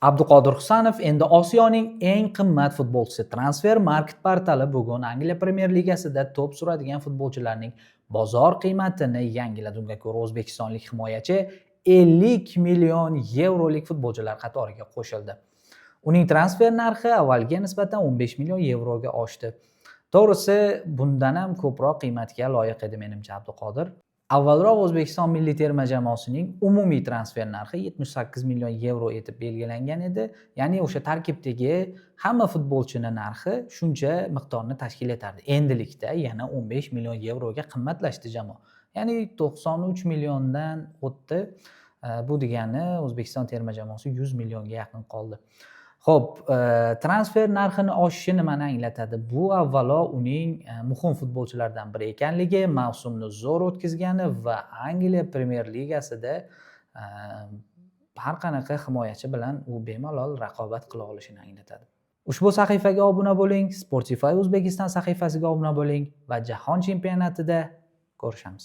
Abduqodir Husanov endi Osiyoning eng qimmat futbolchisi. Transfermarkt portali bugun Angliya Premyer Ligasida to'p suradigan futbolchilarning bozor qiymatini yangiladi. Unga ko'ra, o'zbekistonlik himoyachi 50 million yevrolik futbolchilar qatoriga qo'shildi. Uning transfer narxi avvalgiga nisbatan 15 million yevroga oshdi. To'g'risi, bundan ham ko'proq qiymatga loyiq edi menimcha Abduqodir. Avvalroq O'zbekiston milliy terma jamoasining umumiy transfer narxi 78 million yevro etib belgilangan edi. Ya'ni o'sha tarkibdagi hamma futbolchining narxi shuncha miqdorni tashkil etardi. Endilikda yana 15 million yevroga qimmatlashdi jamoa. Ya'ni 93 milliondan o'tdi. Bu degani O'zbekiston terma jamoasi 100 millionga yaqin qoldi. Xo'p, transfer narxini oshishi nimani anglatadi? Bu avvalo uning muhim futbolchilardan biri ekanligi, mavsumni zo'r o'tkazgani va Angliya Premyer Ligasida har qanaqa himoyachi bilan u bemalol raqobat qila olishini anglatadi. Ushbu sahifaga obuna bo'ling, Sportify Uzbekistan sahifasiga obuna bo'ling va Jahon chempionatida ko'rishamiz.